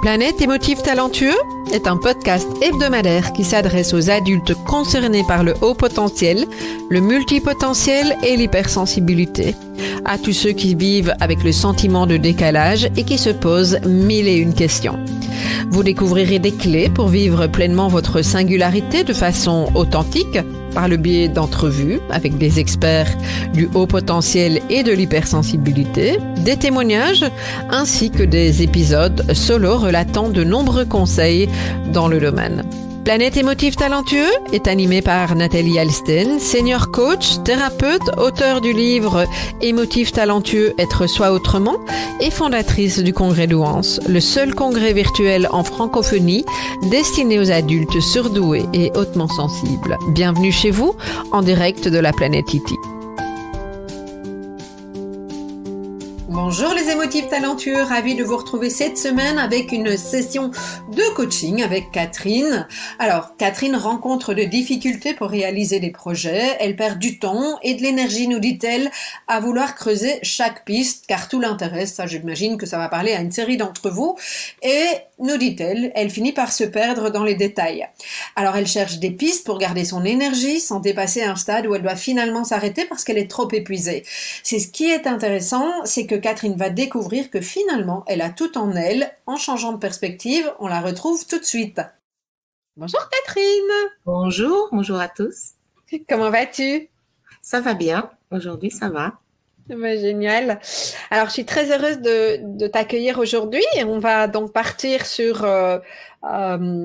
Planète émotif talentueux est un podcast hebdomadaire qui s'adresse aux adultes concernés par le haut potentiel, le multipotentiel et l'hypersensibilité. À tous ceux qui vivent avec le sentiment de décalage et qui se posent mille et une questions. Vous découvrirez des clés pour vivre pleinement votre singularité de façon authentique par le biais d'entrevues avec des experts du haut potentiel et de l'hypersensibilité, des témoignages ainsi que des épisodes solo relatant de nombreux conseils dans le domaine. Planète émotif talentueux est animé par Nathalie Alsten, senior coach, thérapeute, auteure du livre Émotif talentueux, être soi autrement et fondatrice du congrès Douance, le seul congrès virtuel en francophonie destiné aux adultes surdoués et hautement sensibles. Bienvenue chez vous en direct de la planète Iti. Bonjour les émotifs talentueux, ravi de vous retrouver cette semaine avec une session de coaching avec Catherine. Alors, Catherine rencontre des difficultés pour réaliser des projets, elle perd du temps et de l'énergie, nous dit-elle, à vouloir creuser chaque piste, car tout l'intéresse, ça j'imagine que ça va parler à une série d'entre vous, et nous dit-elle, elle finit par se perdre dans les détails. Alors elle cherche des pistes pour garder son énergie sans dépasser un stade où elle doit finalement s'arrêter parce qu'elle est trop épuisée. C'est ce qui est intéressant, c'est que Catherine va découvrir que finalement, elle a tout en elle. En changeant de perspective, on la retrouve tout de suite. Bonjour Catherine. Bonjour à tous. Comment vas-tu? Ça va bien, aujourd'hui ça va. Génial. Alors, je suis très heureuse de t'accueillir aujourd'hui et on va donc partir sur un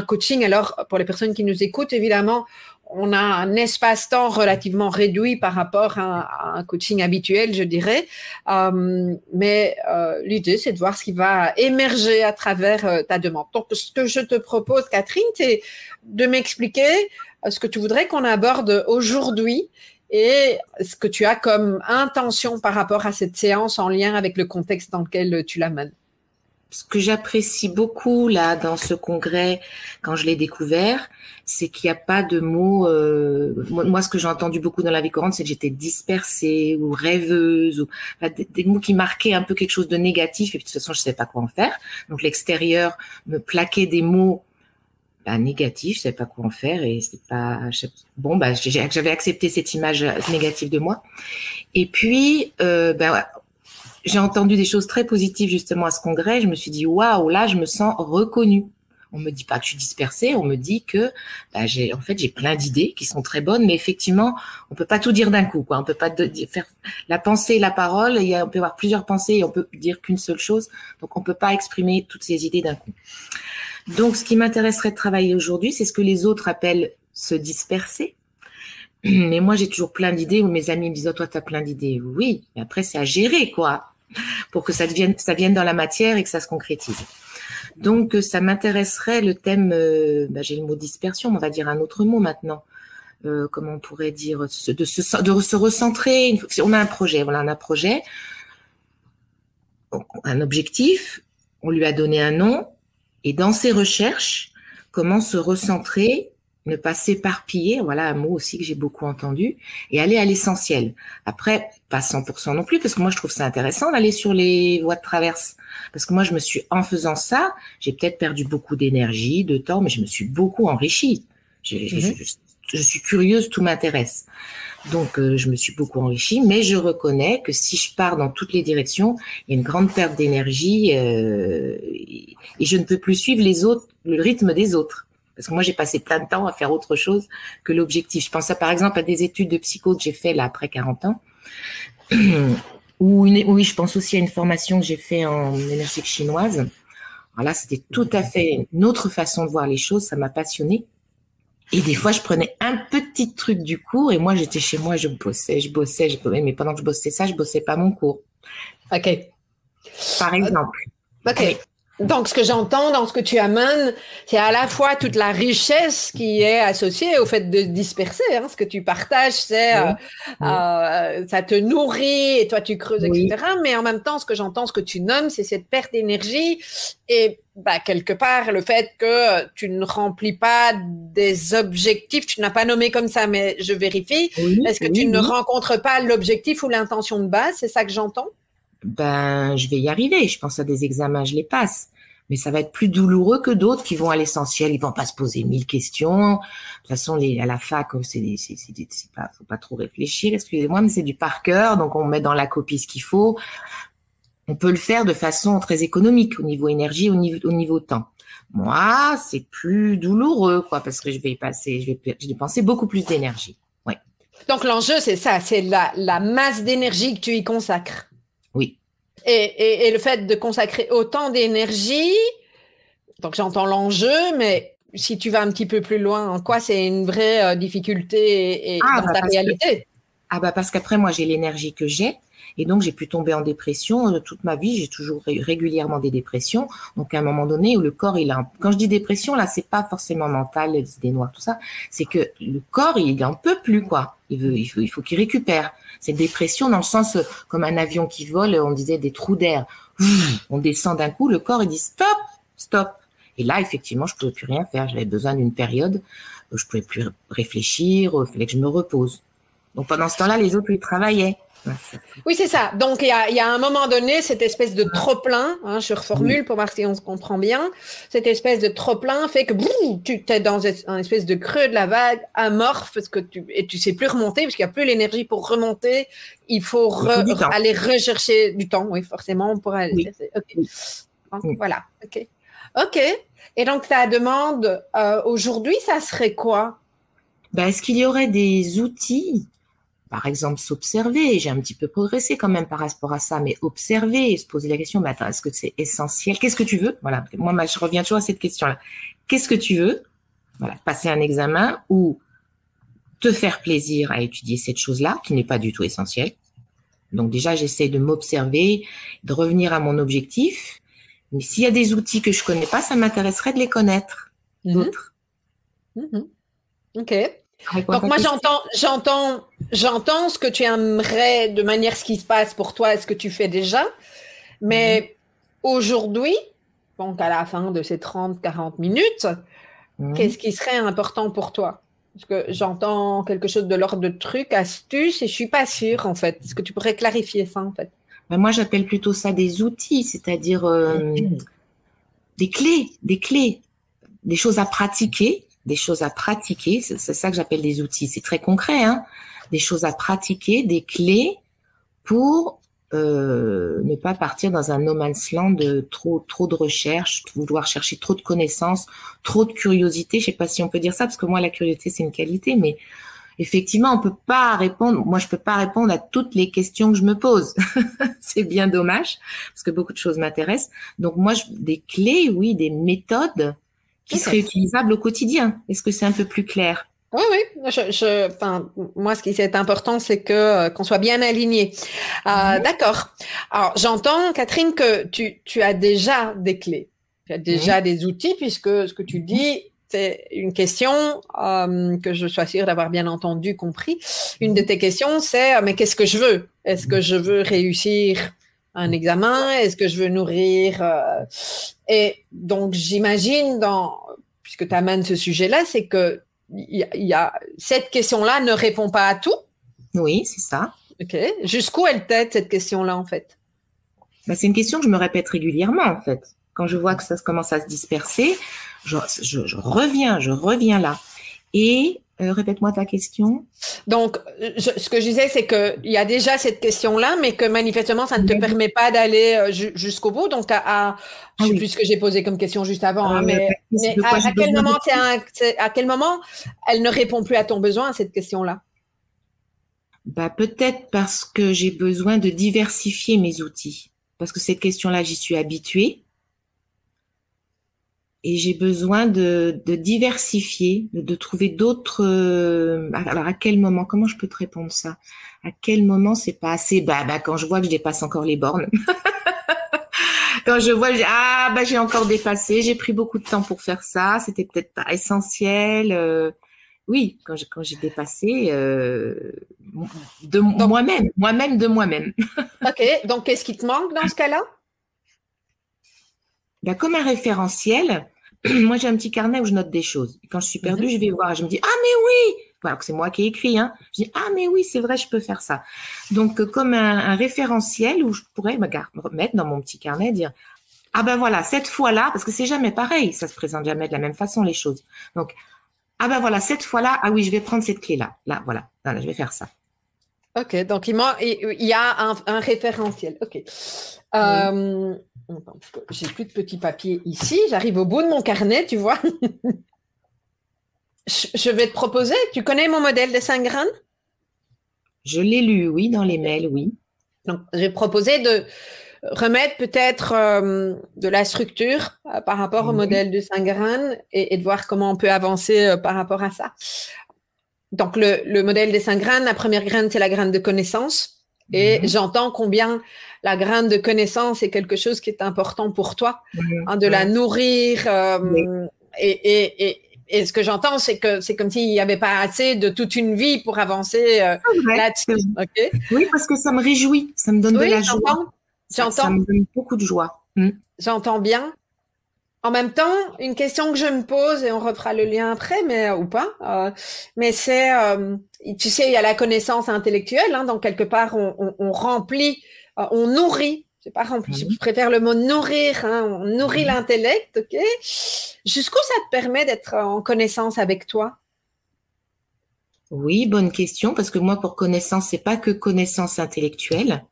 coaching. Alors, pour les personnes qui nous écoutent, évidemment, on a un espace-temps relativement réduit par rapport à un coaching habituel, je dirais. Mais l'idée, c'est de voir ce qui va émerger à travers ta demande. Donc, ce que je te propose, Catherine, c'est de m'expliquer ce que tu voudrais qu'on aborde aujourd'hui et ce que tu as comme intention par rapport à cette séance en lien avec le contexte dans lequel tu l'amènes. Ce que j'apprécie beaucoup là dans ce congrès, quand je l'ai découvert, c'est qu'il n'y a pas de mots. Moi, ce que j'ai entendu beaucoup dans la vie courante, c'est que j'étais dispersée ou rêveuse, ou des mots qui marquaient un peu quelque chose de négatif. Et puis de toute façon, je ne savais pas quoi en faire. Donc l'extérieur me plaquait des mots négatifs, je savais pas quoi en faire et c'est pas j'avais accepté cette image négative de moi. Et puis j'ai entendu des choses très positives justement à ce congrès. Je me suis dit waouh, là je me sens reconnue. On me dit pas que je suis dispersée, on me dit que j'ai plein d'idées qui sont très bonnes, mais effectivement on peut pas tout dire d'un coup, quoi. On peut pas faire la pensée et la parole. On peut avoir plusieurs pensées et on peut dire qu'une seule chose. Donc on peut pas exprimer toutes ces idées d'un coup. Donc, ce qui m'intéresserait de travailler aujourd'hui, c'est ce que les autres appellent se disperser. Mais moi, j'ai toujours plein d'idées où mes amis me disent « Oh, toi, t'as plein d'idées. » Oui, mais après, c'est à gérer, quoi, pour que ça vienne dans la matière et que ça se concrétise. Donc, ça m'intéresserait le thème, j'ai le mot dispersion, on va dire un autre mot maintenant. Comment on pourrait dire, de se recentrer. On a un projet, un objectif, on lui a donné un nom. Et dans ces recherches, comment se recentrer, ne pas s'éparpiller, voilà un mot aussi que j'ai beaucoup entendu, et aller à l'essentiel. Après, pas 100% non plus, parce que moi je trouve ça intéressant d'aller sur les voies de traverse. Parce que moi en faisant ça, j'ai peut-être perdu beaucoup d'énergie, de temps, mais je me suis beaucoup enrichie. Je suis curieuse, tout m'intéresse. Donc, je me suis beaucoup enrichie, mais je reconnais que si je pars dans toutes les directions, il y a une grande perte d'énergie et je ne peux plus suivre le rythme des autres. Parce que moi, j'ai passé plein de temps à faire autre chose que l'objectif. Je pense par exemple à des études de psycho que j'ai fait là après 40 ans. Oui, je pense aussi à une formation que j'ai fait en énergie chinoise. Alors là, c'était tout à fait une autre façon de voir les choses. Ça m'a passionnée. Et des fois, je prenais un petit truc du cours et moi, j'étais chez moi, je bossais. Mais pendant que je bossais ça, je bossais pas mon cours. OK. Par exemple. OK. Oui. Donc, ce que j'entends dans ce que tu amènes, c'est à la fois toute la richesse qui est associée au fait de disperser. Ce que tu partages, c'est ça te nourrit et toi, tu creuses, etc. Mais en même temps, ce que j'entends, ce que tu nommes, c'est cette perte d'énergie et quelque part, le fait que tu ne remplis pas des objectifs, tu n'as pas nommé comme ça, mais je vérifie. Est-ce que tu ne rencontres pas l'objectif ou l'intention de base? C'est ça que j'entends? Je vais y arriver. Je pense à des examens, je les passe. Mais ça va être plus douloureux que d'autres qui vont à l'essentiel. Ils vont pas se poser 1000 questions. De toute façon, à la fac, faut pas trop réfléchir, excusez-moi, mais c'est du par cœur. Donc, on met dans la copie ce qu'il faut. On peut le faire de façon très économique au niveau énergie, au niveau temps. Moi, c'est plus douloureux, quoi, parce que je vais dépenser beaucoup plus d'énergie. Ouais. Donc, l'enjeu, c'est ça, c'est la masse d'énergie que tu y consacres. Oui. Et le fait de consacrer autant d'énergie, donc j'entends l'enjeu, mais si tu vas un petit peu plus loin, en quoi c'est une vraie difficulté dans ta réalité? Parce qu'après, moi, j'ai l'énergie que j'ai. Et donc, j'ai pu tomber en dépression toute ma vie. J'ai toujours régulièrement des dépressions. Donc, à un moment donné où le corps, quand je dis dépression, là, c'est pas forcément mental, les idées noires, tout ça. C'est que le corps, il en peut plus, quoi. Il faut qu'il récupère. C'est une dépression dans le sens, comme un avion qui vole, on disait des trous d'air. On descend d'un coup, le corps, il dit stop, stop. Et là, effectivement, je pouvais plus rien faire. J'avais besoin d'une période où je pouvais plus réfléchir, il fallait que je me repose. Donc, pendant ce temps-là, les autres, ils travaillaient. Oui, c'est ça. Donc, il y a un moment donné, cette espèce de trop-plein, je reformule pour voir si on se comprend bien, cette espèce de trop-plein fait que tu es dans un espèce de creux de la vague amorphe et tu sais plus remonter parce qu'il n'y a plus l'énergie pour remonter. Il faut aller rechercher du temps, oui, forcément, pour aller chercher. Okay. Donc, voilà. OK. Et donc, ta demande aujourd'hui, ça serait quoi? Est-ce qu'il y aurait des outils? Par exemple, s'observer, j'ai un petit peu progressé quand même par rapport à ça, mais observer et se poser la question, attends, est-ce que c'est essentiel? Qu'est-ce que tu veux? Voilà, moi, je reviens toujours à cette question-là. Qu'est-ce que tu veux? Voilà, passer un examen ou te faire plaisir à étudier cette chose-là, qui n'est pas du tout essentielle. Donc déjà, j'essaie de m'observer, de revenir à mon objectif. Mais s'il y a des outils que je connais pas, ça m'intéresserait de les connaître. D'autres. OK. Donc moi j'entends ce que tu aimerais de manière ce qui se passe pour toi et ce que tu fais déjà, mais aujourd'hui, donc à la fin de ces 30-40 minutes, qu'est-ce qui serait important pour toi? Parce que j'entends quelque chose de l'ordre de trucs, astuces, et je suis pas sûre en fait. Est-ce que tu pourrais clarifier ça en fait? Moi j'appelle plutôt ça des outils, c'est-à-dire des clés, des choses à pratiquer. C'est ça que j'appelle des outils. C'est très concret, des choses à pratiquer, des clés pour ne pas partir dans un no man's land de trop de recherche, vouloir chercher trop de connaissances, trop de curiosité. Je sais pas si on peut dire ça, parce que moi, la curiosité, c'est une qualité, mais effectivement, on peut pas répondre. Moi, je peux pas répondre à toutes les questions que je me pose. C'est bien dommage, parce que beaucoup de choses m'intéressent. Donc, moi, des clés, oui, des méthodes qui serait utilisable au quotidien. Est-ce que c'est un peu plus clair? Oui. Moi, ce qui est important, c'est qu'on soit bien aligné. D'accord. Alors, j'entends, Catherine, que tu as déjà des clés. Tu as déjà des outils, puisque ce que tu dis, c'est une question que je sois sûre d'avoir bien entendu, compris. Une de tes questions, c'est mais qu'est-ce que je veux? Est-ce que je veux réussir un examen? Est-ce que je veux nourrir et donc, j'imagine, puisque tu amènes ce sujet-là, c'est que cette question-là ne répond pas à tout. Oui, c'est ça. OK. Jusqu'où elle t'aide, cette question-là, en fait? C'est une question que je me répète régulièrement, en fait. Quand je vois que ça commence à se disperser, je reviens là. Et répète-moi ta question. Donc, ce que je disais, c'est qu'il y a déjà cette question-là, mais que manifestement, ça ne te permet pas d'aller jusqu'au bout. Donc, je ne sais plus ce que j'ai posé comme question juste avant, mais à quel moment elle ne répond plus à ton besoin, cette question-là? Peut-être parce que j'ai besoin de diversifier mes outils. Parce que cette question-là, j'y suis habituée. Et j'ai besoin de diversifier, de trouver d'autres. Alors à quel moment? Comment je peux te répondre ça? À quel moment c'est pas assez? Quand je vois que je dépasse encore les bornes. Quand je vois, j'ai encore dépassé. J'ai pris beaucoup de temps pour faire ça. C'était peut-être pas essentiel. Oui, quand j'ai dépassé moi-même de moi-même. Ok. Donc qu'est-ce qui te manque dans ce cas-là? Comme un référentiel. Moi, j'ai un petit carnet où je note des choses. Et quand je suis perdue, je vais voir et je me dis, mais oui! Alors que c'est moi qui ai écrit, Je dis, mais oui, c'est vrai, je peux faire ça. Donc, comme un référentiel où je pourrais me mettre dans mon petit carnet et dire, ah ben voilà, cette fois-là, parce que c'est jamais pareil, ça se présente jamais de la même façon les choses. Donc, ah ben voilà, cette fois-là, ah oui, je vais prendre cette clé-là. Là, voilà, là, je vais faire ça. Ok, donc il y a un référentiel. Ok. J'ai plus de petits papiers ici. J'arrive au bout de mon carnet, tu vois. Je vais te proposer. Tu connais mon modèle des 5 graines? Je l'ai lu, oui, dans les mails, oui. Donc, j'ai proposé de remettre peut-être de la structure par rapport au modèle de 5 graines et de voir comment on peut avancer par rapport à ça. Donc, le modèle des 5 graines, la première graine, c'est la graine de connaissance. Et j'entends combien la graine de connaissance est quelque chose qui est important pour toi, de la nourrir. Et ce que j'entends, c'est que c'est comme s'il n'y avait pas assez de toute une vie pour avancer là-dessus. Okay. Oui, parce que ça me réjouit, ça me donne de la joie. Ça me donne beaucoup de joie. J'entends bien. En même temps, une question que je me pose, et on refera le lien après, mais ou pas, mais c'est, tu sais, il y a la connaissance intellectuelle, donc quelque part, on remplit, on nourrit, c'est pas rempli, je préfère le mot nourrir, on nourrit l'intellect, ok? Jusqu'où ça te permet d'être en connaissance avec toi? Oui, bonne question, parce que moi, pour connaissance, c'est pas que connaissance intellectuelle.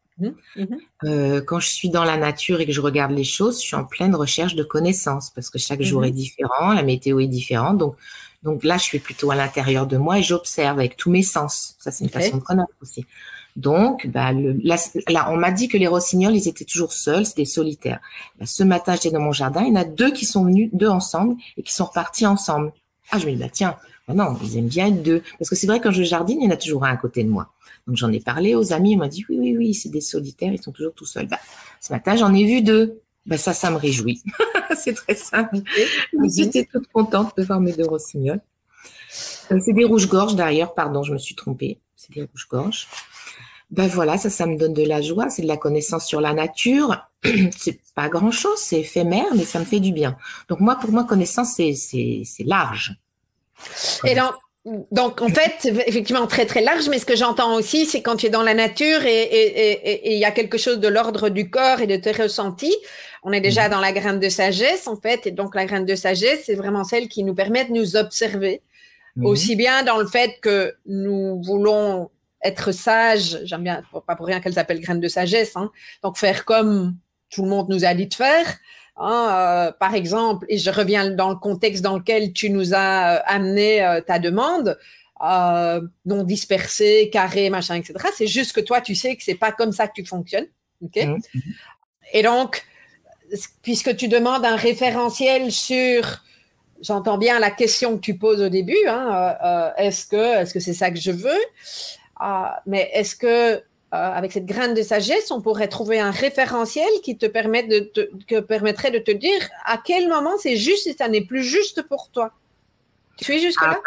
Quand je suis dans la nature et que je regarde les choses, je suis en pleine recherche de connaissances parce que chaque jour est différent, la météo est différente. Donc là, je suis plutôt à l'intérieur de moi et j'observe avec tous mes sens. Ça, c'est une façon de connaître aussi. Donc, là, on m'a dit que les rossignols, ils étaient toujours seuls, c'était solitaires. Là, ce matin, j'étais dans mon jardin, il y en a 2 qui sont venus, 2 ensemble et qui sont repartis ensemble. Ah, je me dis, tiens, non, ils aiment bien être 2. Parce que c'est vrai, quand je jardine, il y en a toujours un à côté de moi. Donc, j'en ai parlé aux amis, ils m'ont dit, oui, c'est des solitaires, ils sont toujours tout seuls. Ce matin, j'en ai vu 2. Ça me réjouit. C'est très simple. J'étais toute contente de voir mes 2 rossignols. C'est des rouges-gorges d'ailleurs, pardon, je me suis trompée. C'est des rouges-gorges. Voilà, ça me donne de la joie, c'est de la connaissance sur la nature. C'est pas grand-chose, c'est éphémère, mais ça me fait du bien. Donc, pour moi, connaissance, c'est large. Et donc, en fait, c'est effectivement très, très large, mais ce que j'entends aussi, c'est quand tu es dans la nature et il y a quelque chose de l'ordre du corps et de tes ressentis, on est déjà dans la graine de sagesse, en fait, et donc la graine de sagesse, c'est vraiment celle qui nous permet de nous observer, aussi bien dans le fait que nous voulons être sages, j'aime bien, pas pour rien qu'elle s'appelle graine de sagesse, donc faire comme tout le monde nous a dit de faire, par exemple, et je reviens dans le contexte dans lequel tu nous as amené ta demande, non dispersée, carré, machin, etc. C'est juste que toi, tu sais que c'est pas comme ça que tu fonctionnes. Okay. Et donc, puisque tu demandes un référentiel sur, j'entends bien la question que tu poses au début, est-ce que c'est ça que je veux? Mais est-ce que avec cette graine de sagesse, on pourrait trouver un référentiel qui te permettrait de te dire à quel moment c'est juste et ça n'est plus juste pour toi. Tu suis jusque-là?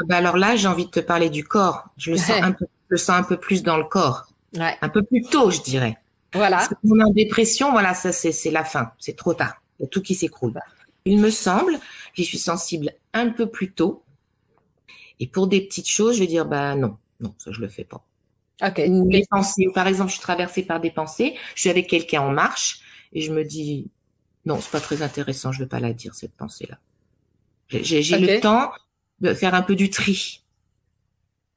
Alors là, j'ai envie de te parler du corps. Je le sens un peu plus dans le corps. Un peu plus tôt, je dirais. Voilà. Parce que quand on est en dépression, voilà, ça c'est la fin. C'est trop tard. Il y a tout qui s'écroule. Il me semble que je suis sensible un peu plus tôt. Et pour des petites choses, je vais dire, non, ça je le fais pas. Okay. Ou les pensées, ou par exemple, je suis traversée par des pensées, je suis avec quelqu'un en marche et je me dis, non, c'est pas très intéressant, je veux pas la dire, cette pensée-là. J'ai le temps de faire un peu du tri.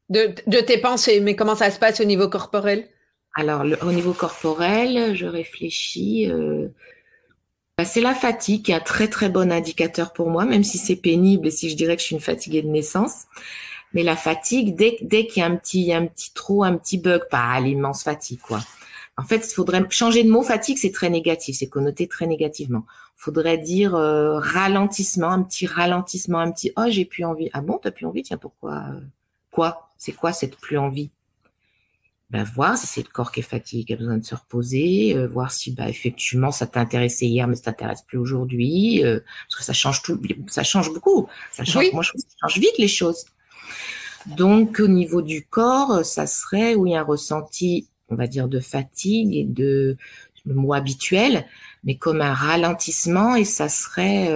De tes pensées, mais comment ça se passe au niveau corporel? Alors, au niveau corporel, je réfléchis. C'est la fatigue qui est un très très bon indicateur pour moi, même si c'est pénible et si je dirais que je suis une fatiguée de naissance. Mais la fatigue, dès qu'il y a un petit trou, un petit bug, pas l'immense fatigue, quoi. En fait, il faudrait changer de mot. Fatigue, c'est très négatif, c'est connoté très négativement. Il faudrait dire ralentissement, un petit ralentissement, un petit « Oh, j'ai plus envie ». Ah bon, t'as plus envie? Tiens, pourquoi? Quoi? C'est quoi cette plus envie? Voir si c'est le corps qui est fatigué, qui a besoin de se reposer, voir si effectivement ça t'intéressait hier mais ça t'intéresse plus aujourd'hui, parce que ça change beaucoup. Ça change, oui. Moi je trouve que ça change vite les choses. Donc au niveau du corps, ça serait un ressenti, on va dire, de fatigue et le mot habituel, mais comme un ralentissement, et ça serait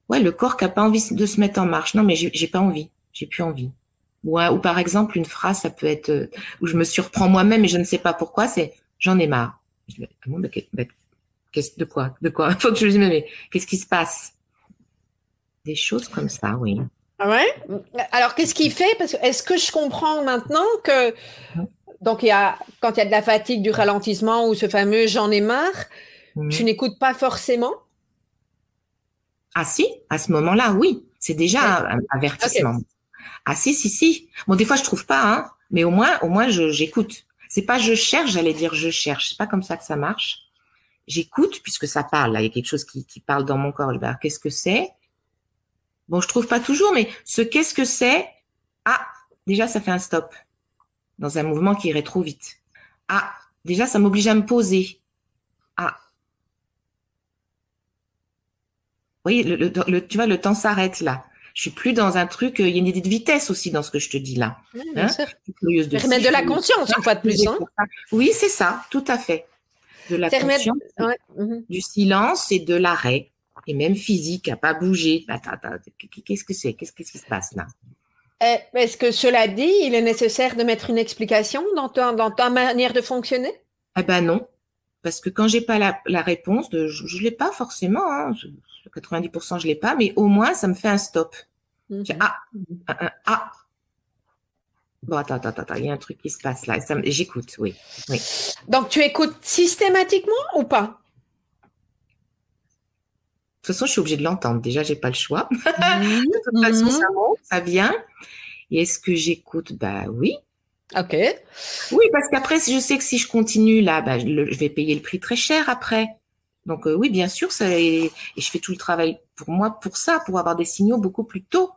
le corps qui a pas envie de se mettre en marche. Non mais j'ai pas envie, j'ai plus envie. Ou par exemple, une phrase, ça peut être où je me surprends moi-même et je ne sais pas pourquoi, c'est « j'en ai marre ». De quoi? Faut que je lui dise, mais qu'est-ce qui se passe? Des choses comme ça, oui. Ah ouais? Alors, qu'est-ce qui fait? Parce que est-ce que je comprends maintenant que donc quand il y a de la fatigue, du ralentissement ou ce fameux j'en ai marre, tu n'écoutes pas forcément? Ah si, à ce moment-là, oui. C'est déjà un avertissement. Okay. Ah si. Bon, des fois, je trouve pas, hein, mais au moins, j'écoute. C'est pas je cherche, j'allais dire je cherche. C'est pas comme ça que ça marche. J'écoute puisque ça parle. Là, il y a quelque chose qui parle dans mon corps. Alors, qu'est-ce que c'est? Bon, je trouve pas toujours, mais ce qu'est-ce que c'est? Ah, déjà, ça fait un stop dans un mouvement qui irait trop vite. Ah, déjà, ça m'oblige à me poser. Ah. Vous voyez, tu vois, le temps s'arrête là. Je suis plus dans un truc. Il y a une idée de vitesse aussi dans ce que je te dis là. Oui, bien sûr. Curieuse de remettre de la conscience une fois de plus. Hein. Oui, c'est ça, tout à fait. De la conscience, du silence et de l'arrêt. Et même physique, à pas bouger. Attends, qu'est-ce que c'est? Qu'est-ce qui se passe là? Est-ce que cela dit, il est nécessaire de mettre une explication dans ta manière de fonctionner? Eh ben non, parce que quand j'ai pas la réponse, je l'ai pas forcément. Hein, 90% je l'ai pas, mais au moins ça me fait un stop. Ah. Bon, attends, il y a un truc qui se passe là. J'écoute, oui. Donc tu écoutes systématiquement ou pas? De toute façon, je suis obligée de l'entendre. Déjà, j'ai pas le choix. De toute façon, ça monte, ça vient. Et est-ce que j'écoute? Bah oui. Ok. Oui, parce qu'après, je sais que si je continue là, je vais payer le prix très cher après. Donc oui, bien sûr, et je fais tout le travail pour moi, pour ça, pour avoir des signaux beaucoup plus tôt.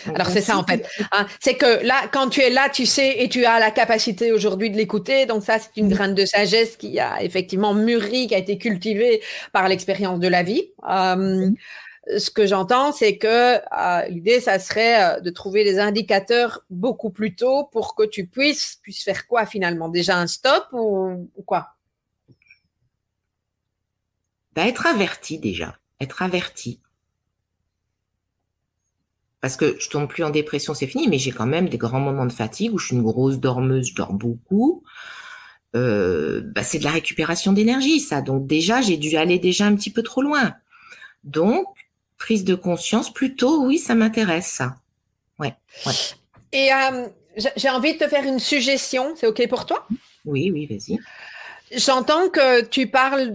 Donc, alors c'est ça en fait. Hein, c'est que là, quand tu es là, tu sais et tu as la capacité aujourd'hui de l'écouter. Donc ça, c'est une graine de sagesse qui a effectivement mûri, qui a été cultivée par l'expérience de la vie. Ce que j'entends, c'est que l'idée, ça serait de trouver des indicateurs beaucoup plus tôt pour que tu puisses faire quoi finalement? Déjà un stop ou quoi? Être averti déjà, être averti. Parce que je tombe plus en dépression, c'est fini, mais j'ai quand même des grands moments de fatigue où je suis une grosse dormeuse, je dors beaucoup. C'est de la récupération d'énergie, ça. Donc déjà, j'ai dû aller déjà un petit peu trop loin. Donc, prise de conscience, plutôt, oui, ça m'intéresse, ça. Ouais. Et j'ai envie de te faire une suggestion, c'est OK pour toi? Oui, vas-y. J'entends que tu parles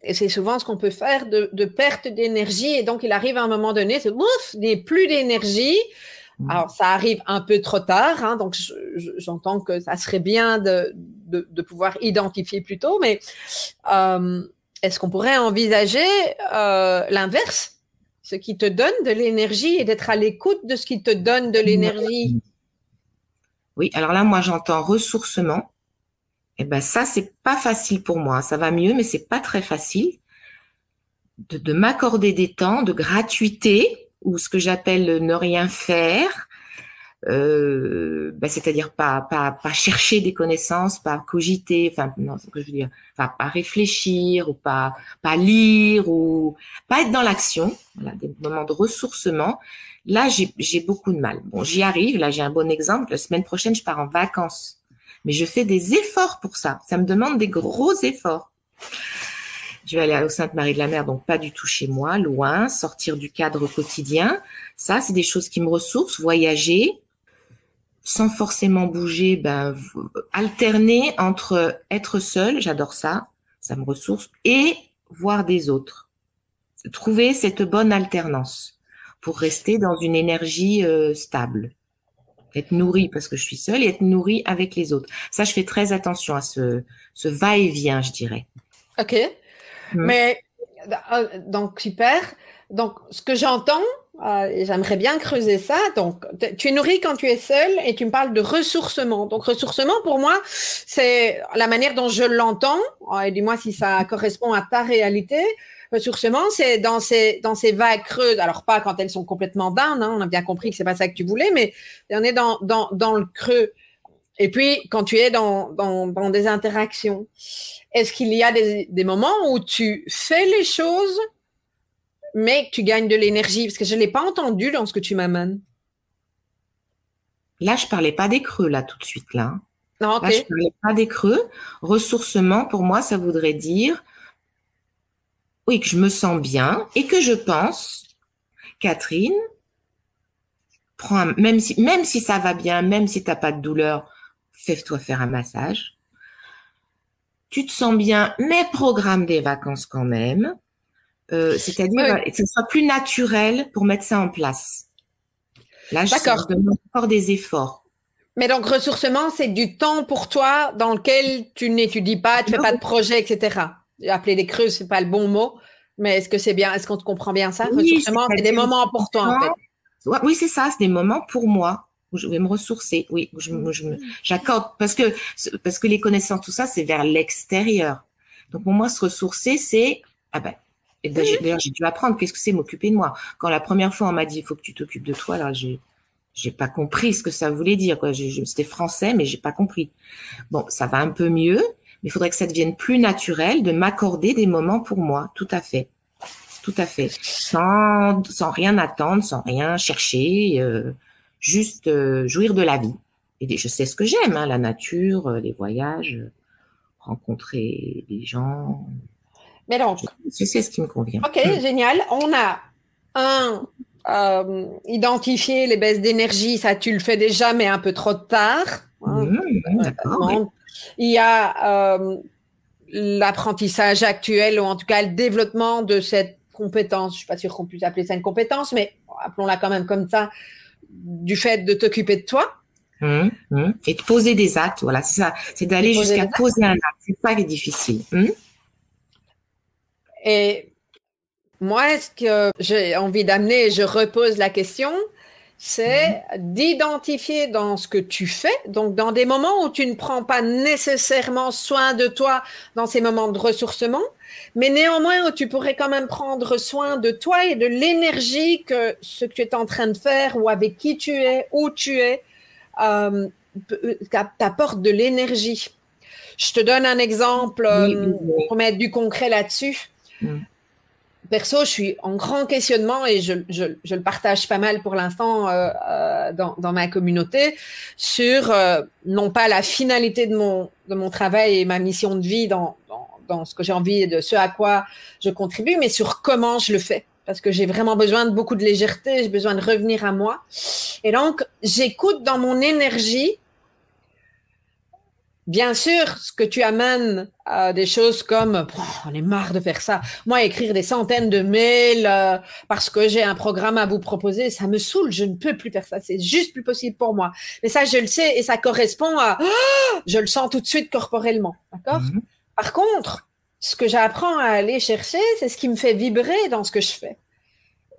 et c'est souvent ce qu'on peut faire, de perte d'énergie. Et donc, il arrive à un moment donné, c'est ouf, il n'y a plus d'énergie. Alors, ça arrive un peu trop tard. Hein, donc, j'entends que ça serait bien de pouvoir identifier plus tôt. Mais est-ce qu'on pourrait envisager l'inverse? Ce qui te donne de l'énergie et d'être à l'écoute de ce qui te donne de l'énergie. Oui, alors là, moi, j'entends ressourcement. Eh ben ça, c'est pas facile pour moi. Ça va mieux, mais c'est pas très facile de m'accorder des temps de gratuité ou ce que j'appelle ne rien faire. C'est-à-dire pas chercher des connaissances, pas cogiter, enfin non, c'est ce que je veux dire, pas réfléchir ou pas lire ou pas être dans l'action. Voilà, des moments de ressourcement. Là, j'ai beaucoup de mal. Bon, j'y arrive. Là, j'ai un bon exemple. La semaine prochaine, je pars en vacances. Mais je fais des efforts pour ça. Ça me demande des gros efforts. Je vais aller au Sainte-Marie-de-la-Mer, donc pas du tout chez moi, loin, sortir du cadre quotidien. Ça, c'est des choses qui me ressourcent. Voyager, sans forcément bouger, alterner entre être seul, j'adore ça, ça me ressource, et voir des autres. Trouver cette bonne alternance pour rester dans une énergie stable. Être nourrie parce que je suis seule et être nourrie avec les autres. Ça, je fais très attention à ce va-et-vient, je dirais. OK. Mais, donc, super. Donc, ce que j'entends, j'aimerais bien creuser ça. Donc, tu es nourrie quand tu es seule et tu me parles de ressourcement. Donc, ressourcement, pour moi, c'est la manière dont je l'entends. Et dis-moi si ça correspond à ta réalité. Ressourcement, c'est dans ces vagues creuses. Alors, pas quand elles sont complètement down, hein, on a bien compris que c'est pas ça que tu voulais, mais on est dans le creux. Et puis, quand tu es dans des interactions, est-ce qu'il y a des moments où tu fais les choses, mais que tu gagnes de l'énergie? Parce que je ne l'ai pas entendu dans ce que tu m'amènes. Là, je parlais pas des creux, là, tout de suite, là. Non, okay. Là, je parlais pas des creux. Ressourcement, pour moi, ça voudrait dire oui, que je me sens bien et que je pense, Catherine, même si ça va bien, même si t'as pas de douleur, fais-toi faire un massage. Tu te sens bien, mais programme des vacances quand même. C'est-à-dire que ce soit plus naturel pour mettre ça en place. Là, je demande encore des efforts. Mais donc, ressourcement, c'est du temps pour toi dans lequel tu n'étudies pas, tu fais pas de projet, etc. Appeler des creux, c'est pas le bon mot, mais est-ce que c'est bien, est-ce qu'on te comprend bien ça? Oui, ressourcement, c'est des moments pour toi, en fait. Oui, c'est ça, c'est des moments pour moi où je vais me ressourcer. Oui, où j'accorde parce que les connaissances, tout ça, c'est vers l'extérieur. Donc pour moi, se ressourcer, c'est d'ailleurs, j'ai dû apprendre qu'est-ce que c'est m'occuper de moi. Quand la première fois on m'a dit il faut que tu t'occupes de toi, là j'ai pas compris ce que ça voulait dire, quoi. C'était français, mais j'ai pas compris. Bon, ça va un peu mieux, mais il faudrait que ça devienne plus naturel de m'accorder des moments pour moi. Tout à fait. Tout à fait. Sans rien attendre, sans rien chercher, juste jouir de la vie. Et je sais ce que j'aime, hein, la nature, les voyages, rencontrer des gens. Mais donc, je sais ce qui me convient. Ok, génial. On a identifier les baisses d'énergie, ça tu le fais déjà, mais un peu trop tard. Hein. D'accord. Oui. Il y a l'apprentissage actuel, ou en tout cas le développement de cette compétence. Je suis pas sûre qu'on puisse appeler ça une compétence, mais appelons-la quand même comme ça, du fait de t'occuper de toi. Et de poser des actes, voilà, c'est ça. C'est d'aller jusqu'à poser un acte. C'est ça qui est difficile. Et moi, ce que j'ai envie d'amener, et je repose la question, c'est d'identifier dans ce que tu fais, donc dans des moments où tu ne prends pas nécessairement soin de toi dans ces moments de ressourcement, mais néanmoins où tu pourrais quand même prendre soin de toi et de l'énergie que ce que tu es en train de faire ou avec qui tu es, où tu es, t'apporte de l'énergie. Je te donne un exemple pour mettre du concret là-dessus. Perso, je suis en grand questionnement et je le partage pas mal pour l'instant dans ma communauté sur non pas la finalité de mon travail et ma mission de vie dans ce que j'ai envie et de ce à quoi je contribue, mais sur comment je le fais. Parce que j'ai vraiment besoin de beaucoup de légèreté, j'ai besoin de revenir à moi. Et donc, j'écoute dans mon énergie. Bien sûr, ce que tu amènes à des choses comme on est marre de faire ça. Moi, écrire des centaines de mails parce que j'ai un programme à vous proposer, ça me saoule. Je ne peux plus faire ça. C'est juste plus possible pour moi. Mais ça, je le sais et ça correspond à je le sens tout de suite corporellement. D'accord? Par contre, ce que j'apprends à aller chercher, c'est ce qui me fait vibrer dans ce que je fais.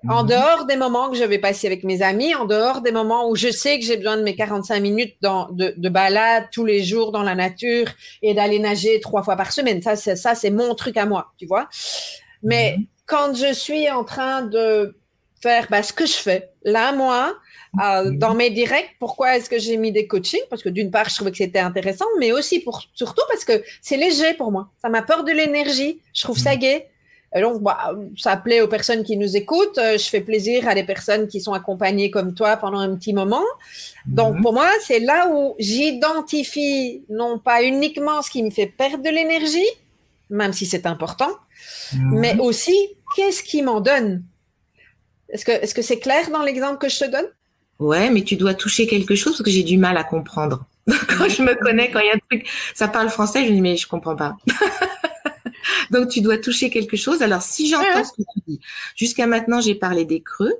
En dehors des moments que je vais passer avec mes amis, en dehors des moments où je sais que j'ai besoin de mes 45 minutes de balade tous les jours dans la nature et d'aller nager 3 fois par semaine. Ça, c'est mon truc à moi, tu vois. Mais quand je suis en train de faire ce que je fais, là, moi, dans mes directs, pourquoi est-ce que j'ai mis des coachings? Parce que d'une part, je trouvais que c'était intéressant, mais aussi surtout parce que c'est léger pour moi. Ça m'apporte de l'énergie. Je trouve ça gai. Et donc, ça plaît aux personnes qui nous écoutent. Je fais plaisir à des personnes qui sont accompagnées comme toi pendant un petit moment. Donc, pour moi, c'est là où j'identifie non pas uniquement ce qui me fait perdre de l'énergie, même si c'est important, mais aussi qu'est-ce qui m'en donne. Est-ce que c'est clair dans l'exemple que je te donne? Ouais, mais tu dois toucher quelque chose parce que j'ai du mal à comprendre. Quand je me connais, quand il y a un truc, ça parle français, je me dis mais je comprends pas. Donc, tu dois toucher quelque chose. Alors, si j'entends ce que tu dis, jusqu'à maintenant, j'ai parlé des creux.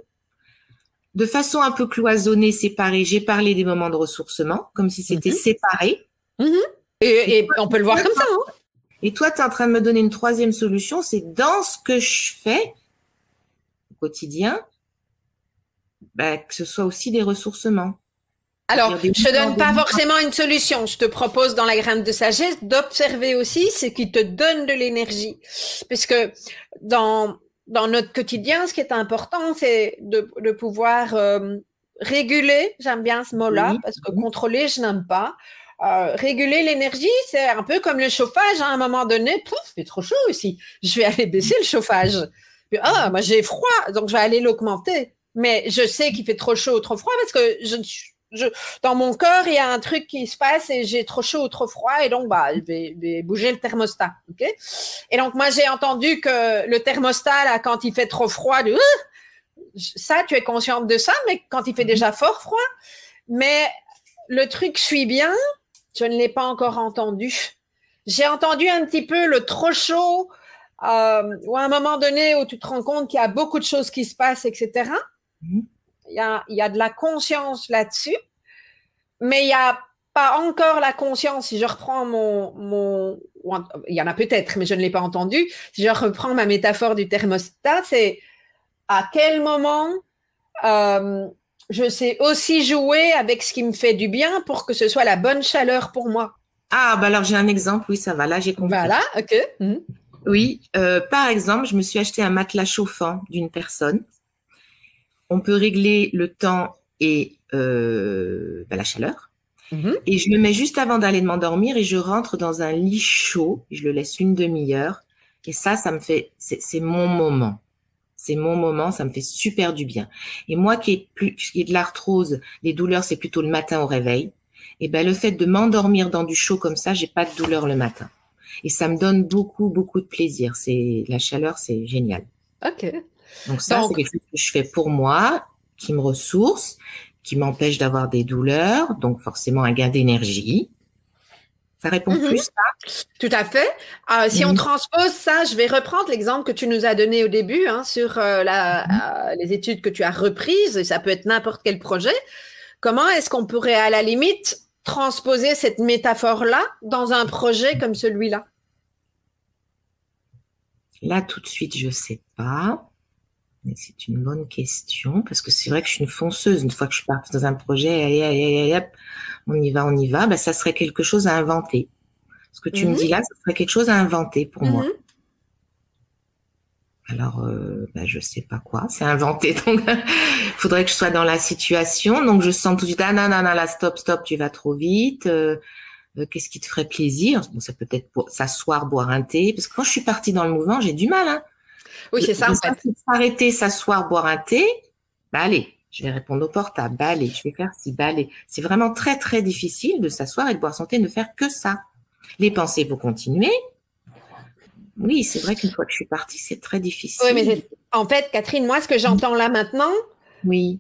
De façon un peu cloisonnée, séparée, j'ai parlé des moments de ressourcement, comme si c'était séparé. Et on peut le voir comme ça. Hein. Et toi, tu es en train de me donner une troisième solution, c'est dans ce que je fais au quotidien, que ce soit aussi des ressourcements. Alors, je te donne pas forcément une solution. Je te propose dans la graine de sagesse d'observer aussi ce qui te donne de l'énergie. Puisque dans notre quotidien, ce qui est important, c'est de pouvoir réguler, j'aime bien ce mot-là, parce que contrôler, je n'aime pas. Réguler l'énergie, c'est un peu comme le chauffage. À un moment donné, il fait trop chaud ici. Je vais aller baisser le chauffage. Puis, moi j'ai froid, donc je vais aller l'augmenter. Mais je sais qu'il fait trop chaud ou trop froid parce que je ne suis dans mon corps, il y a un truc qui se passe et j'ai trop chaud ou trop froid et donc je vais bouger le thermostat. Okay, et donc moi j'ai entendu que le thermostat là, quand il fait trop froid, ça tu es consciente de ça, mais quand il fait déjà fort froid, mais le truc suit bien, je ne l'ai pas encore entendu. J'ai entendu un petit peu le trop chaud, ou à un moment donné où tu te rends compte qu'il y a beaucoup de choses qui se passent, etc. Il y a de la conscience là-dessus, mais il n'y a pas encore la conscience. Si je reprends il y en a peut-être, mais je ne l'ai pas entendu. Si je reprends ma métaphore du thermostat, c'est à quel moment je sais aussi jouer avec ce qui me fait du bien pour que ce soit la bonne chaleur pour moi. Ah, alors j'ai un exemple. Oui, ça va. Là, j'ai compris. Voilà, ok. Oui, par exemple, je me suis acheté un matelas chauffant d'une personne. On peut régler le temps et la chaleur. Et je le mets juste avant d'aller m'endormir et je rentre dans un lit chaud. Je le laisse une demi-heure. Et ça me fait, c'est mon moment. C'est mon moment, ça me fait super du bien. Et moi qui ai de l'arthrose, les douleurs, c'est plutôt le matin au réveil. Et le fait de m'endormir dans du chaud comme ça, j'ai pas de douleur le matin. Et ça me donne beaucoup, beaucoup de plaisir. La chaleur, c'est génial. Ok. Donc ça, c'est quelque chose que je fais pour moi, qui me ressource, qui m'empêche d'avoir des douleurs, donc forcément un gain d'énergie. Ça répond plus, ça? Tout à fait. Si on transpose ça, je vais reprendre l'exemple que tu nous as donné au début sur les études que tu as reprises, et ça peut être n'importe quel projet. Comment est-ce qu'on pourrait, à la limite, transposer cette métaphore-là dans un projet comme celui-là? Là, tout de suite, je sais pas. Mais c'est une bonne question, parce que c'est vrai que je suis une fonceuse. Une fois que je pars dans un projet, on y va, ça serait quelque chose à inventer. Ce que tu me dis là, ça serait quelque chose à inventer pour moi. Alors, je sais pas quoi, c'est inventé. Donc, il faudrait que je sois dans la situation. Donc, je sens tout de suite, non, là, stop, tu vas trop vite. Qu'est-ce qui te ferait plaisir? Bon, ça peut être s'asseoir, boire un thé. Parce que quand je suis partie dans le mouvement, j'ai du mal, hein. Oui, c'est ça, en fait. S'arrêter, s'asseoir, boire un thé, allez, je vais répondre au portable, allez, je vais faire ci, allez. C'est vraiment très, très difficile de s'asseoir et de boire son thé, de faire que ça. Les pensées vont continuer. Oui, c'est vrai qu'une fois que je suis partie, c'est très difficile. Oui, mais en fait, Catherine, moi, ce que j'entends là maintenant, oui,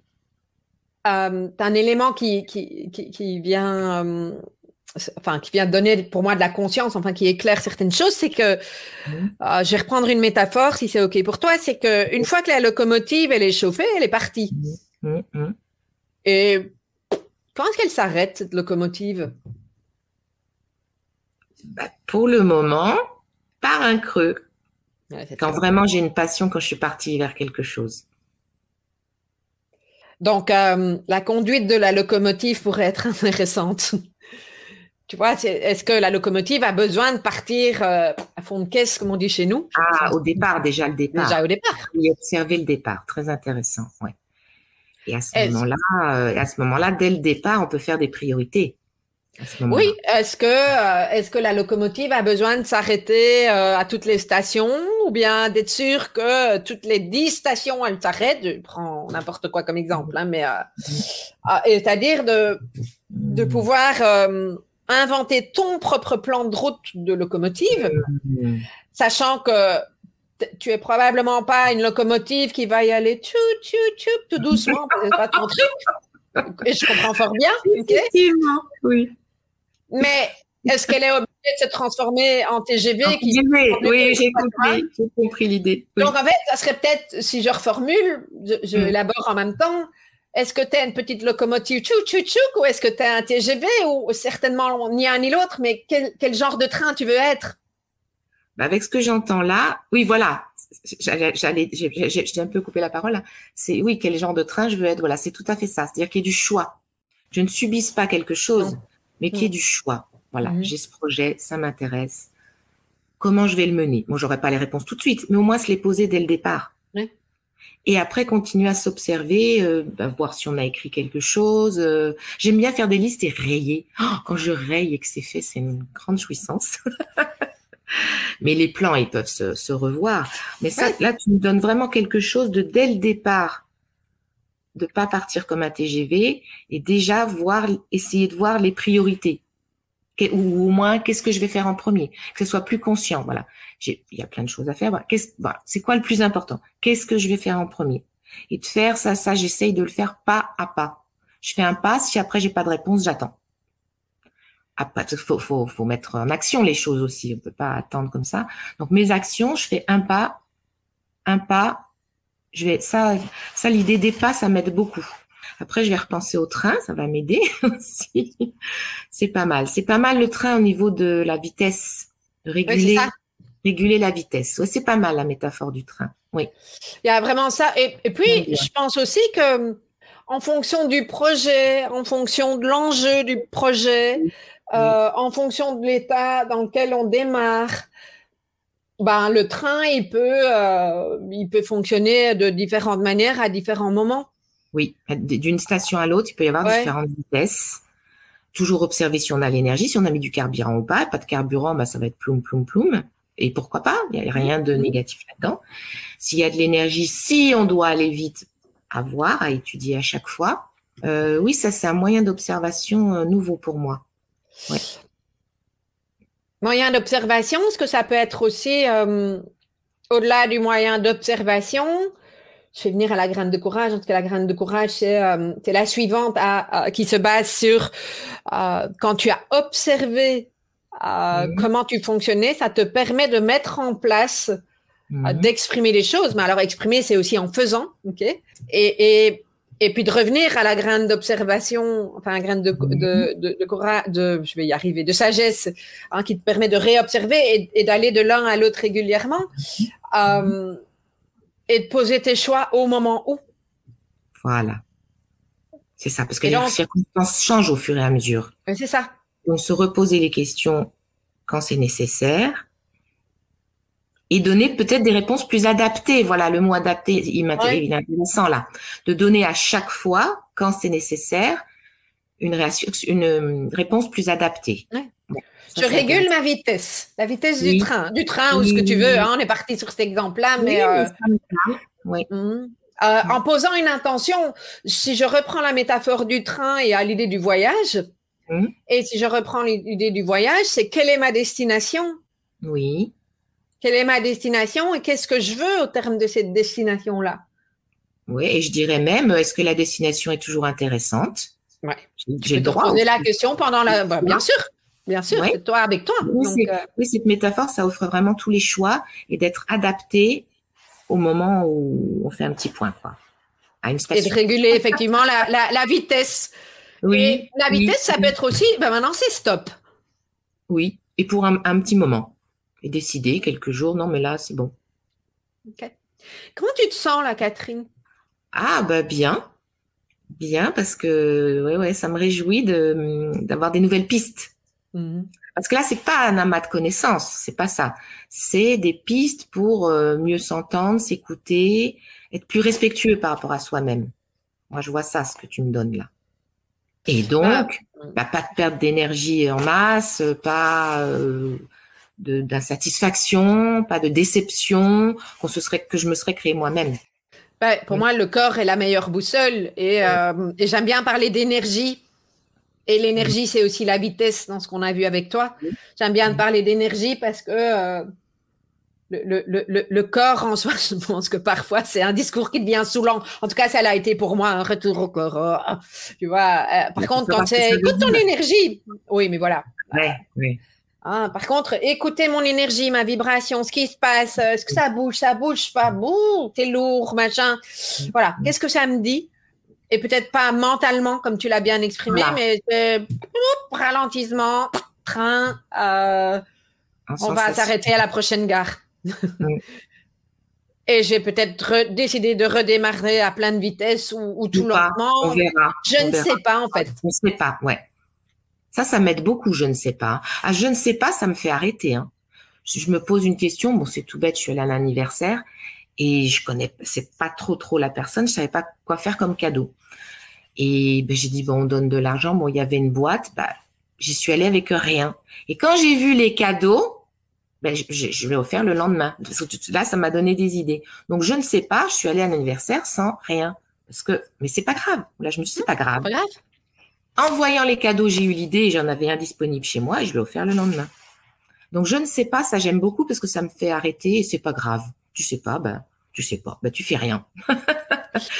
t'as un élément qui vient... qui vient donner pour moi de la conscience, qui éclaire certaines choses, c'est que, je vais reprendre une métaphore, si c'est OK pour toi, c'est qu'une fois que la locomotive, elle est chauffée, elle est partie. Et quand est-ce qu'elle s'arrête, cette locomotive? Pour le moment, par un creux. Ouais, quand vraiment j'ai une passion, quand je suis partie vers quelque chose. Donc, la conduite de la locomotive pourrait être intéressante. Tu vois, est-ce que la locomotive a besoin de partir à fond de caisse, comme on dit chez nous? Au départ, déjà le départ. Déjà au départ. Et observer le départ, très intéressant, ouais. Et à ce moment-là, dès le départ, on peut faire des priorités. Oui, est-ce que la locomotive a besoin de s'arrêter à toutes les stations ou bien d'être sûr que toutes les 10 stations, elles s'arrêtent? Je prends n'importe quoi comme exemple, mais c'est-à-dire de pouvoir inventer ton propre plan de route de locomotive, sachant que tu es probablement pas une locomotive qui va y aller tout doucement, parce que c'est pas ton truc. Et je comprends fort bien. Effectivement, oui. Mais est-ce qu'elle est obligée de se transformer en TGV? Oui, j'ai compris l'idée. Oui. Donc, en fait, ça serait peut-être, si je reformule, je élabore en même temps, est-ce que tu as une petite locomotive ou est-ce que tu as un TGV ou certainement ni un ni l'autre, mais quel genre de train tu veux être? Avec ce que j'entends là, oui, voilà. J'ai un peu coupé la parole là. C'est oui, quel genre de train je veux être. Voilà, c'est tout à fait ça. C'est-à-dire qu'il y ait du choix. Je ne subisse pas quelque chose, mais qu'il y ait du choix. Voilà, j'ai ce projet, ça m'intéresse. Comment je vais le mener? Bon, j'aurai pas les réponses tout de suite, mais au moins se les poser dès le départ. Oui. Et après, continuer à s'observer, voir si on a écrit quelque chose. J'aime bien faire des listes et rayer. Quand je raye et que c'est fait, c'est une grande jouissance. Mais les plans, ils peuvent se revoir. Mais ça, là, tu me donnes vraiment quelque chose de dès le départ. de pas partir comme un TGV et déjà essayer de voir les priorités. Ou au moins, qu'est-ce que je vais faire en premier? Que ce soit plus conscient, voilà. Il y a plein de choses à faire. Voilà. C'est quoi le plus important? Qu'est-ce que je vais faire en premier? Et de faire ça, j'essaye de le faire pas à pas. Je fais un pas, si après j'ai pas de réponse, j'attends. Après, faut mettre en action les choses aussi. On peut pas attendre comme ça. Donc, mes actions, je fais un pas. Ça, l'idée des pas, ça m'aide beaucoup. Après, je vais repenser au train, ça va m'aider aussi. C'est pas mal. C'est pas mal le train au niveau de la vitesse, de réguler la vitesse. Ouais, c'est pas mal la métaphore du train. Oui. Il y a vraiment ça. Et puis, je pense aussi que en fonction du projet, en fonction de l'enjeu du projet, en fonction de l'état dans lequel on démarre, ben, le train, il peut fonctionner de différentes manières à différents moments. Oui, d'une station à l'autre, il peut y avoir différentes vitesses. Toujours observer si on a l'énergie, si on a mis du carburant ou pas. Pas de carburant, bah, ça va être ploum, ploum, ploum. Et pourquoi pas? Il n'y a rien de négatif là-dedans. S'il y a de l'énergie, si on doit aller vite, à voir, à étudier à chaque fois. Oui, ça, c'est un moyen d'observation nouveau pour moi. Ouais. Moyen d'observation, est-ce que ça peut être aussi, au-delà du moyen d'observation, je vais venir à la graine de courage, en tout cas la graine de courage, c'est la suivante qui se base sur quand tu as observé comment tu fonctionnais, ça te permet de mettre en place, d'exprimer les choses. Mais alors exprimer, c'est aussi en faisant, ok? Et puis de revenir à la graine d'observation, enfin la graine de courage, je vais y arriver, de sagesse, hein, qui te permet de réobserver et d'aller de l'un à l'autre régulièrement. Et de poser tes choix au moment où. Voilà. C'est ça, parce que les circonstances changent au fur et à mesure. C'est ça. Donc, se reposer les questions quand c'est nécessaire et donner peut-être des réponses plus adaptées. Voilà, le mot adapté, il est intéressant là. De donner à chaque fois, quand c'est nécessaire, une réponse plus adaptée. Ouais. Bon, je régule ma vitesse, la vitesse du train ou ce que tu veux. Hein, on est parti sur cet exemple-là, mais en posant une intention, si je reprends la métaphore du train et à l'idée du voyage, et si je reprends l'idée du voyage, c'est quelle est ma destination? Oui. Quelle est ma destination et qu'est-ce que je veux au terme de cette destination-là? Oui, et je dirais même, est-ce que la destination est toujours intéressante? Ouais. J'ai le droit de poser la question pendant la. Bah, bien sûr, c'est toi avec toi. Oui, donc, cette métaphore, ça offre vraiment tous les choix et d'être adapté au moment où on fait un petit point, quoi, à une station. Et de réguler effectivement la vitesse. Oui. Et la vitesse, ça peut être aussi. Ben maintenant, c'est stop. Oui, et pour un petit moment. Et décider quelques jours, non, mais là, c'est bon. Ok. Comment tu te sens là, Catherine? Ah, bah bien, parce que ça me réjouit d'avoir des nouvelles pistes. Parce que là, c'est pas un amas de connaissances, c'est pas ça. C'est des pistes pour mieux s'entendre, s'écouter, être plus respectueux par rapport à soi-même. Moi, je vois ça, ce que tu me donnes là. Et donc, pas de perte d'énergie en masse, pas d'insatisfaction, pas de déception que je me serais créé moi-même. Pour moi, le corps est la meilleure boussole et j'aime bien parler d'énergie. Et l'énergie, c'est aussi la vitesse dans ce qu'on a vu avec toi. J'aime bien parler d'énergie parce que le corps en soi, je pense que parfois, c'est un discours qui devient saoulant. En tout cas, ça l'a été pour moi, un retour au corps. Tu vois, par contre, quand c'est écoute ton énergie. Oui, mais voilà. Oui. Hein, par contre, écoutez mon énergie, ma vibration, ce qui se passe, est-ce que ça bouge pas, t'es lourd, machin. Voilà, qu'est-ce que ça me dit? Et peut-être pas mentalement, comme tu l'as bien exprimé, mais ralentissement, train, on va s'arrêter à la prochaine gare. Et j'ai peut-être décidé de redémarrer à pleine vitesse ou tout lentement. On verra. Je ne sais pas, en fait. On ne sait pas, ouais. Ça m'aide beaucoup, je ne sais pas. Ah, je ne sais pas, ça me fait arrêter. Hein. Je me pose une question, bon, c'est tout bête, je suis allée à l'anniversaire et c'est pas trop la personne, je savais pas quoi faire comme cadeau. Et j'ai dit, bon, on donne de l'argent, bon, il y avait une boîte, j'y suis allée avec rien. Et quand j'ai vu les cadeaux, je l'ai offert le lendemain. Là, ça m'a donné des idées. Donc, je ne sais pas, je suis allée à l'anniversaire sans rien. Mais c'est pas grave. Là, je me suis dit, c'est pas grave. Pas grave. En voyant les cadeaux, j'ai eu l'idée et j'en avais un disponible chez moi et je l'ai offert le lendemain. Donc, je ne sais pas, ça j'aime beaucoup parce que ça me fait arrêter et c'est pas grave. Tu sais pas, tu fais rien.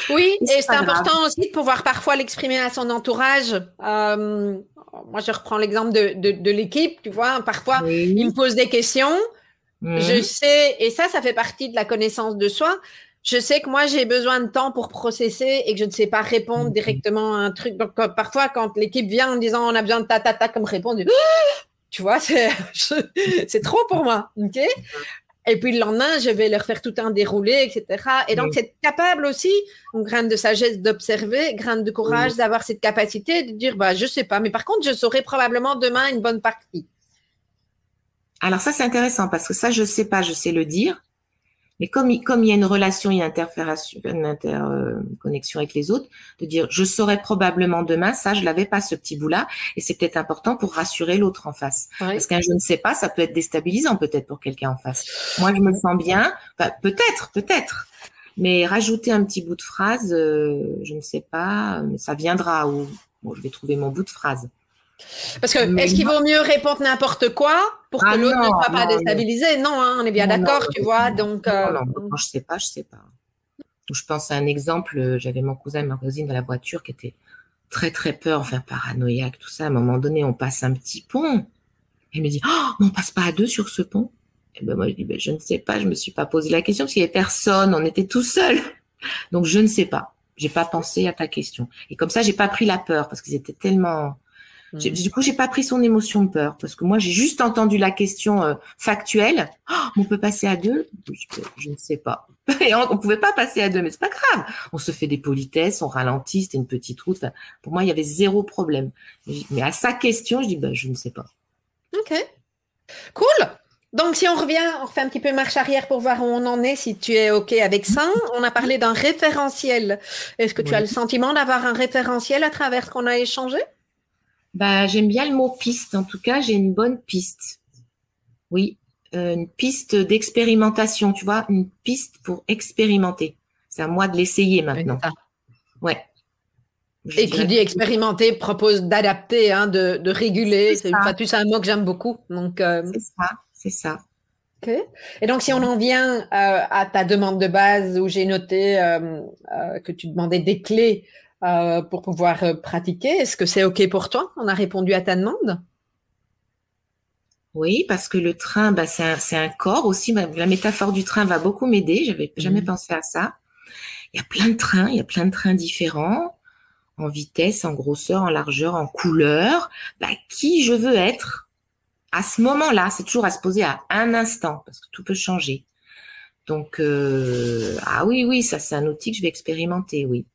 Oui, et c'est important aussi de pouvoir parfois l'exprimer à son entourage. Moi, je reprends l'exemple de l'équipe, tu vois. Parfois, ils me posent des questions. Je sais, et ça fait partie de la connaissance de soi. Je sais que moi, j'ai besoin de temps pour processer et que je ne sais pas répondre directement à un truc. Donc, parfois, quand l'équipe vient en disant on a besoin de ta comme réponse, tu vois, c'est trop pour moi. OK? Et puis le lendemain, je vais leur faire tout un déroulé, etc. Et donc, c'est capable aussi, une graine de sagesse d'observer, graine de courage d'avoir cette capacité de dire, je sais pas, mais par contre, je saurai probablement demain une bonne partie. Alors ça, c'est intéressant parce que ça, je sais pas, je sais le dire. Mais comme il y a une relation, il y a une interconnexion avec les autres, de dire je saurai probablement demain, ça je l'avais pas ce petit bout-là, et c'est peut-être important pour rassurer l'autre en face. Oui. Parce qu'un je ne sais pas, ça peut être déstabilisant peut-être pour quelqu'un en face. Moi je me sens bien, peut-être, mais rajouter un petit bout de phrase, je ne sais pas, mais ça viendra ou je vais trouver mon bout de phrase. Parce que est-ce qu'il vaut mieux répondre n'importe quoi pour que l'autre ne soit pas déstabilisé? Non, on est bien d'accord, tu vois. Donc, non, je sais pas. Je pense à un exemple, j'avais mon cousin et ma cousine dans la voiture qui étaient très très peur, enfin paranoïaque, tout ça. À un moment donné, on passe un petit pont. Elle me dit, mais on passe pas à deux sur ce pont. Et ben moi je dis, je ne sais pas, je me suis pas posé la question parce qu'il y avait personne, on était tout seuls. Donc je ne sais pas. J'ai pas pensé à ta question. Et comme ça, j'ai pas pris la peur parce qu'ils étaient tellement. Du coup, j'ai pas pris son émotion de peur parce que moi, j'ai juste entendu la question factuelle. On peut passer à deux? Je ne sais pas. Et on pouvait pas passer à deux, mais c'est pas grave. On se fait des politesses, on ralentit, c'était une petite route. Enfin, pour moi, il y avait zéro problème. Mais à sa question, je dis, je ne sais pas. Ok. Cool. Donc, si on revient, on refait un petit peu marche arrière pour voir où on en est, si tu es OK avec ça. On a parlé d'un référentiel. Est-ce que tu as le sentiment d'avoir un référentiel à travers ce qu'on a échangé? J'aime bien le mot piste. En tout cas, j'ai une bonne piste. Oui, une piste d'expérimentation, tu vois, une piste pour expérimenter. C'est à moi de l'essayer maintenant. Ouais. Et qui dit expérimenter propose d'adapter, de réguler. C'est un mot que j'aime beaucoup. Donc, c'est ça. Ok. Et donc, si on en vient à ta demande de base où j'ai noté que tu demandais des clés pour pouvoir pratiquer. Est-ce que c'est OK pour toi? On a répondu à ta demande? Oui, parce que le train, c'est un corps aussi. La métaphore du train va beaucoup m'aider. J'avais jamais pensé à ça. Il y a plein de trains différents, en vitesse, en grosseur, en largeur, en couleur. Qui je veux être à ce moment-là? C'est toujours à se poser à un instant parce que tout peut changer. Donc, oui, ça c'est un outil que je vais expérimenter, oui.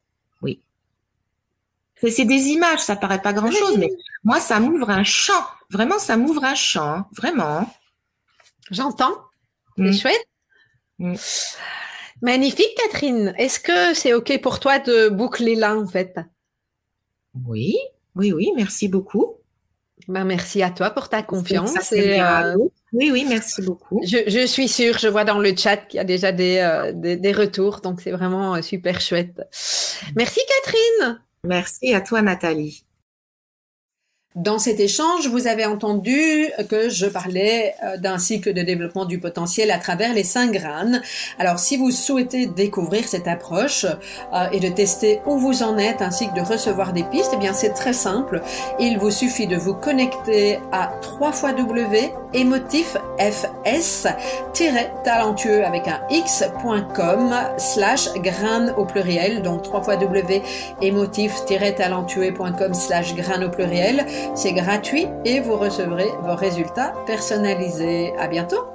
C'est des images, ça paraît pas grand-chose, mais moi, ça m'ouvre un champ. Vraiment, ça m'ouvre un champ, vraiment. J'entends. C'est chouette. Magnifique, Catherine. Est-ce que c'est OK pour toi de boucler là, en fait? Oui, merci beaucoup. Merci à toi pour ta confiance. Oui, merci beaucoup. Je suis sûre, je vois dans le chat qu'il y a déjà des retours, donc c'est vraiment super chouette. Merci, Catherine. Merci à toi, Nathalie. Dans cet échange, vous avez entendu que je parlais d'un cycle de développement du potentiel à travers les 5 graines. Alors, si vous souhaitez découvrir cette approche et de tester où vous en êtes, ainsi que de recevoir des pistes, eh bien, c'est très simple. Il vous suffit de vous connecter à www.emotifs-talentueux avec un x.com/graines au pluriel. Donc, www.emotif-talentueux.com/graines au pluriel. C'est gratuit et vous recevrez vos résultats personnalisés. À bientôt!